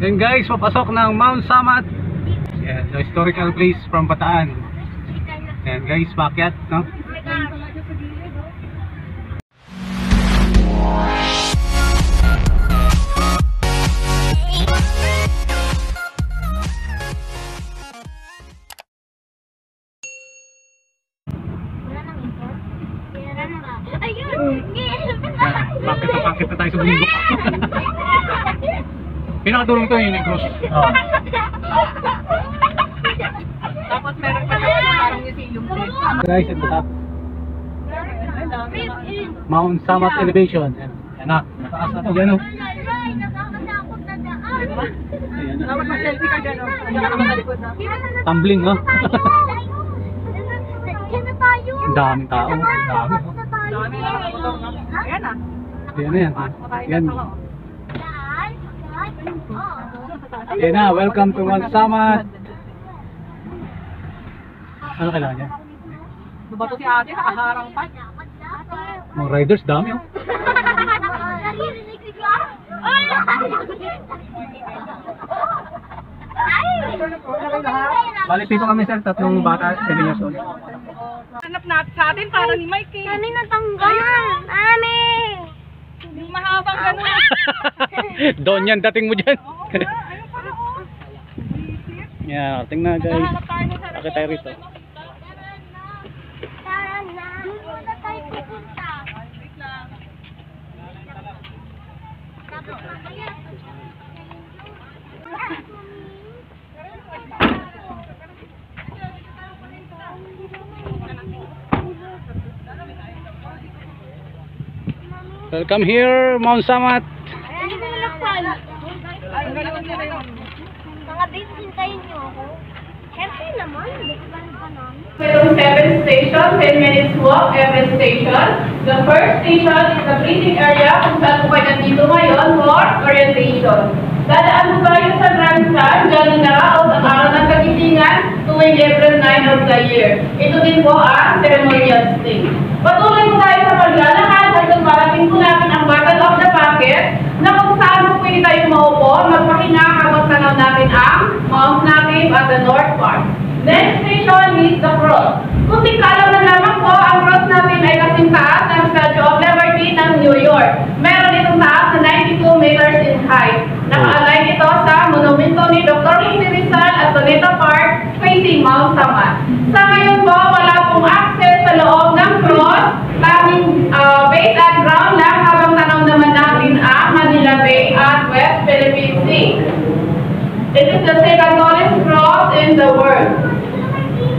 Then guys, papasok ng Mount Samat. Yan, the historical place from Bataan. Yan guys, pakyat, no? Pakit na tayo sa bundok. Pinakadurong to yun yung cross. Tapos meron pa siya parang museum din. Guys, at the top. Mount Samat elevation. Yan na, mataas na to, gano'n. Dapat mag-selfie ka dyan, Tumbling, no? Ang daming tao. Ang dami. Ayan ah. Yan na yan. Yan. Yan na, welcome to Mount Samat. Ano kailangan niya? Dubato si ate, nakaharang pa. Mga riders, dami oh. Balik dito kami sir, tatlong bata, 7 years old. Hanap natin sa atin para ni Mike eh. Kami natanggal. Ami! Hindi mahabang ganun. Doon yan, dating mo dyan. Ayun pala oh. Yeah, tingnan guys. Hanap tayo ng sarap. Bakit tayo rito? Tara na. Doon na tayo pupunta. Wait lang. Tapos mamaya. Welcome here, Mount Samat. Ayan na nalakpan. Ay, galawin nila yun. Mga babe, hintayin niyo ako. Siyempre naman, bigyan ka namin. Mayroong 7 stations, 10 minutes walk every station. The first station is the breathing area kung saan po kayo nandito ngayon for orientation. Dadaan po kayo sa grandstand, dyan na ang araw ng kagitingan tuwing April 9 of the year. Ito din po ang ceremonial stage. Patuloy po tayo sa paglalakad hanggang marating po natin ang Battle of the Pocket na kung saan po pwede tayo maupo, magpahinga habang tanaw natin ang Mount Nakib at the North Park. Next station is the cross. Kung di kaalaman lamang po, ang cross natin ay kasing taas ng Statue of Liberty ng New York. Meron itong taas na 92 meters in height. Naka-align ito sa monumento ni Dr. Lucy Rizal at Doneta Park facing Mount Samat. Sa ngayon po, wala pong access sa loob ng cross, tanging base at ground lang habang tanaw naman natin ang Manila Bay at West Philippine Sea. It is the second tallest cross in the world.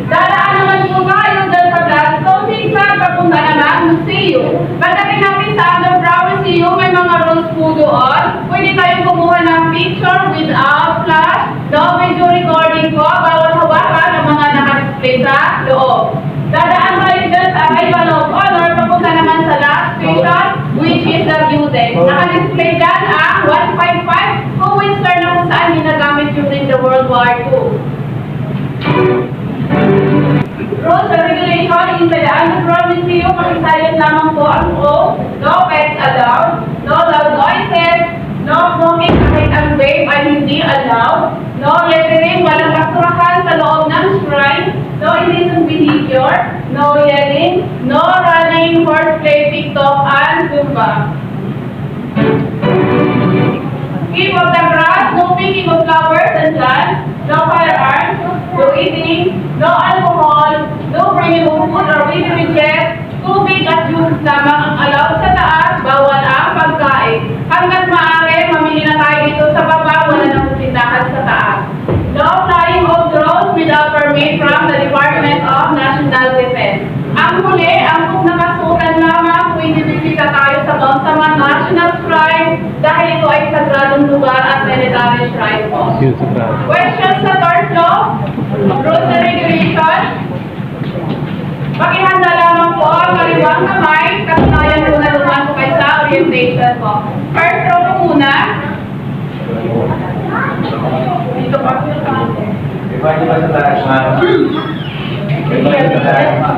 Dadaan naman po tayo dyan sa Gladstone Zigzag papunta naman museum. Pagdating natin sa Underground Museum, may mga rules po doon. Pwede tayong kumuha ng picture without flash, no video recording po, bawal hawakan ang mga naka-display sa loob. Dadaan tayo dyan sa Arrival of Honor papunta naman sa last station, which is the view deck. Naka-display dyan ang 155 kung Windsor na kung saan ginagamit during the World War II. Rules and regulation inside the Underground Museum, pakisayan lamang po ang oath, no pets allowed, no loud noises, no smoking kahit ang vape ay hindi allowed, no lettering, walang basurahan sa loob ng shrine, no indecent behavior, no yelling, no running, horseplay, TikTok, and Zumba. Keep of the grass, no picking of flowers and plants, no firearms, no eating, no alcohol, no bringing of food or baby reject, tubig at juice lamang ang allowed sa taas, bawal ang pagkain. Hanggat maaari, mamili na tayo dito sa baba, wala nang pusintahan sa taas. No flying of drones without permit from the Department of National Defense. Ang huli, ang kung nakasukan lamang kung inibisita tayo sa Mount Samat National Shrine dahil ito ay sagradong lugar at military shrine po. Questions sa third law? Rules and regulations? Pakihanda lamang po ang kaliwang kamay, katunayan po na luman po kayo sa orientation po. First row po muna. Dito pa po sa atin. Pwede ba sa taas na? Pwede ba sa taas na?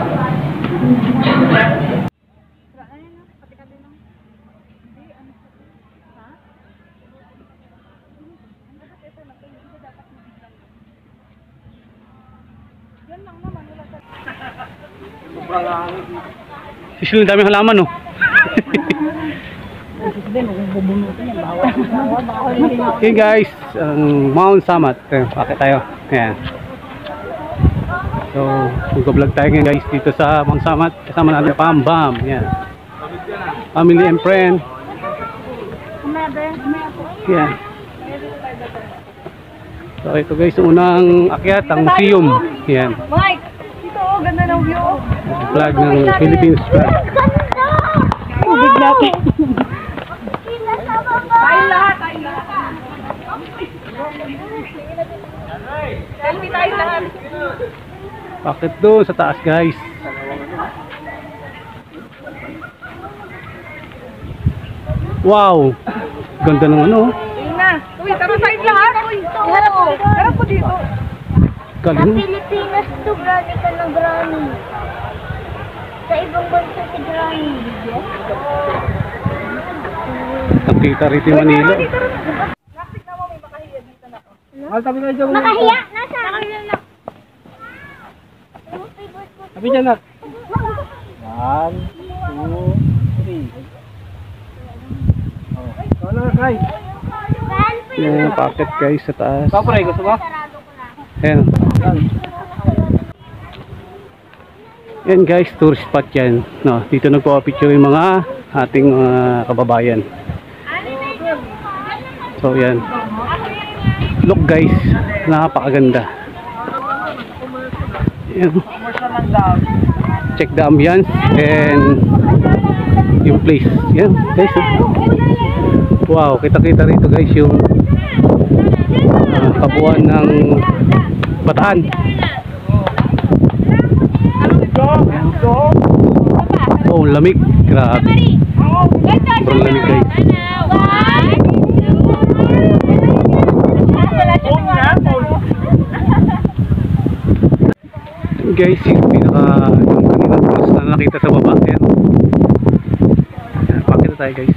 Sisil, daming halaman, no? Okay guys, Mount Samat. Bakit tayo? Ayan. So, mag-vlog tayo ngayon guys dito sa Mount Samat. Kasama natin Pam Bam. Ayan. Family and friend. Ayan. So, ito guys, unang akyat, ang museum. Ayan. Mike, dito oh, ganda ng view. Flag ng Philippines flag. Tubig natin. Tayo lahat, tayo lahat. Selfie tayo lahat. Bakit doon sa taas guys? Wow! Ganda ng ano. Ayun na. Uy, tara tayo lahat. Uy, harap ko dito. Sa Galing. Pilipinas to, granny ka ng granny. Sa ibang bansa si granny. Nakita rito yung Manila. Makahiya! Nasa? Nakahiya na. Sabi dyan na. 1, 2, 3. Yung packet guys sa taas. Papray, gusto ba? Ayan. Yan guys, tourist spot yan. No, dito nagpo-picture yung mga ating kababayan. So yan. Look guys, napakaganda. Yan. Check the ambience and yung place. Yan guys. Wow, kita-kita rito guys yung kabuuan ng Bataan. Oh, lamig. Grabe. Sobrang lamig guys. Guys, yung kaninang cross na nakita sa baba. Yan. Pakita tayo guys.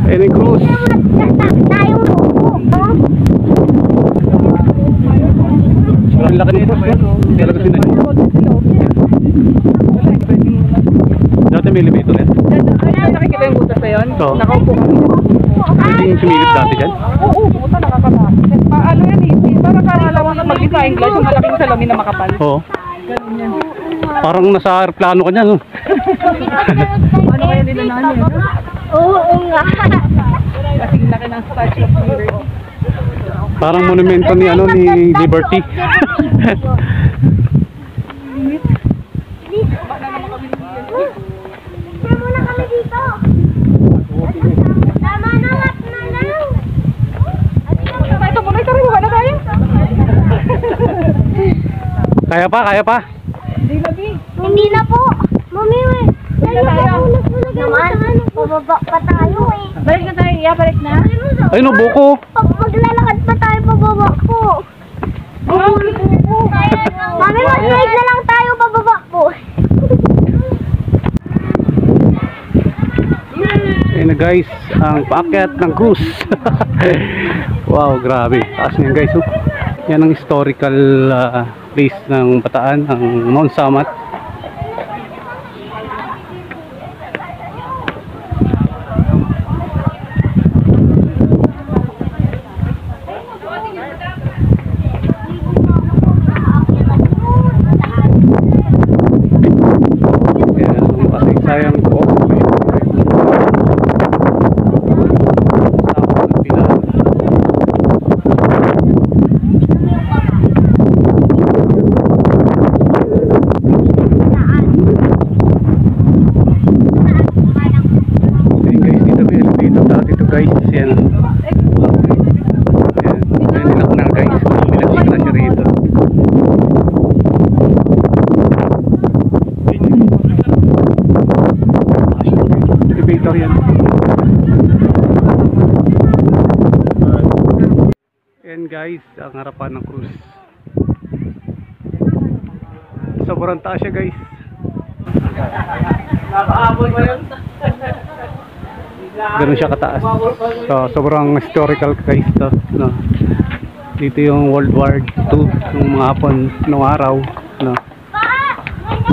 Ayan yung cross. Tayong Ang laki nito. Talaga sinadya. Dati may elevator yan. Nakikita yung butas na yun? So, Nakaupo kami. hindi yung sumilip dati dyan. Oo, puta nakakatakot. Ano yan eh? Parang karalawan na mag-design glass yung malaking salamin na makapal. Oo. Parang nasa aeroplano ka dyan. No? Ano kaya nila na yan? Oo nga. Kasing laki ng Statue of Liberty. Parang monumento ni ano ni Liberty. Tara muna kami dito. Tama na, lap na lang. Ito muna, ito rin. Wala na tayo. Kaya pa, kaya pa. Hindi na po. Mami, we. Tayo naman. Pababa pa tayo eh. Balik na tayo. Yeah, balik na. Ay no, buko. Maglalakad pa tayo pababa po. Mami, mag-slide na lang tayo pababa po. Ayan na guys, ang paakyat ng cruise. Wow, grabe. Taas niyan guys. Oh. Yan ang historical place ng Bataan, ang Mount Samat. Yan, ang kasayang po. Guys, yan. Yan. Yan nilak na guys. Pinag-check na siya rito. Elevator yan. Yan guys, ang harapan ng cruise. Sobrang taas siya guys. Nakaabot ba yun? Ganun siya kataas. So, sobrang historical guys to, no? Dito yung World War II nung mga hapon nung araw, no?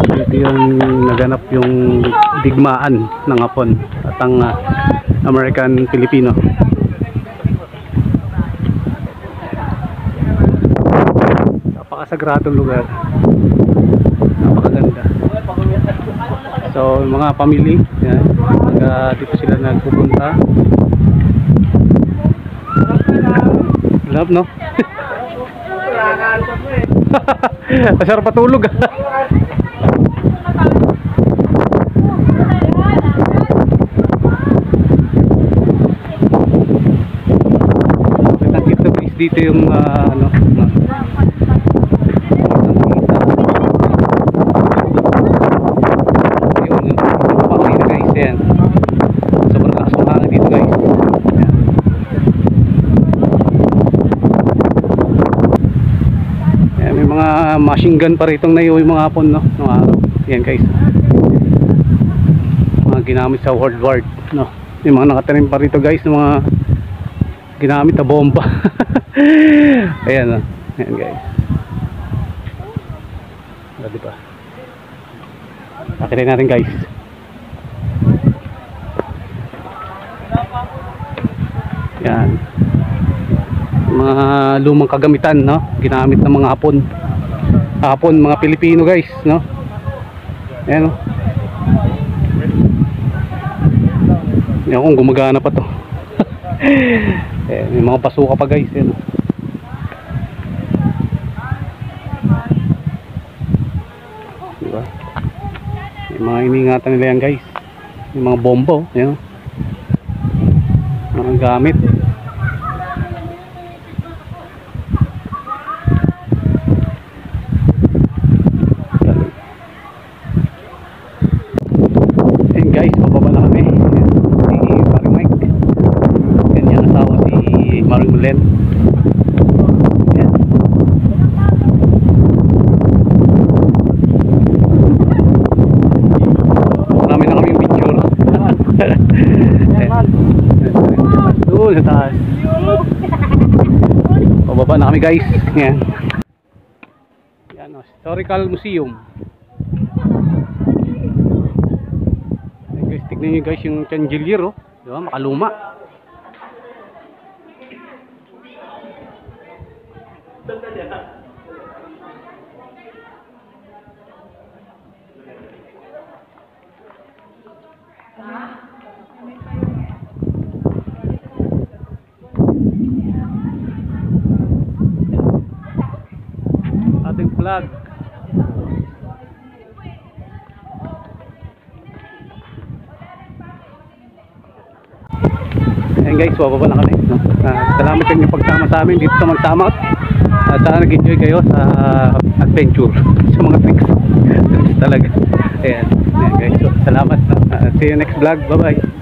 Dito yung naganap yung digmaan ng hapon at ang American-Filipino. Napakasagradong lugar, napakaganda. So mga family yan, dito sila nagpupunta. Love, no? Masarap patulog. Nakita guys dito yung ano, yan. Sobrang lakas ng hangin dito guys. Yan. Yan, may mga machine gun pa rito na yung mga hapon, no? Nung araw. Yan guys. Mga ginamit sa World War, no? Yung mga nakatanim pa rito guys, ng mga ginamit na bomba. Ayan, no? Ayan guys. Diba? Nakita natin guys. Yan. Mga lumang kagamitan, no? Ginamit ng mga Hapon, mga Pilipino guys, no? Ayan, no? Yan kung gumagana pa to. Ayan, may mga basuka pa guys, yan, no? Diba? May mga iningatan nila yan guys. May mga bombo, ayan, no? Mga gamit. And guys, bababa na kami. Si Maring Mike, kanyang asawa si Maring Mulen. Ayan. Marami na kami yung picture. Doon sa taas. Pababa na kami guys. Yan. Yan, Historical Museum. Yan guys, tignan nyo guys yung chandelier, oh. Diba? Makaluma. Ating flag. Ayan guys, bababa na kami, no? Salamat sa inyong pagsama sa amin dito sa Magsamot. At sana nag-enjoy kayo sa adventure, sa mga tricks talaga. Ayan, ayan guys, so, salamat, no? See you next vlog, bye bye.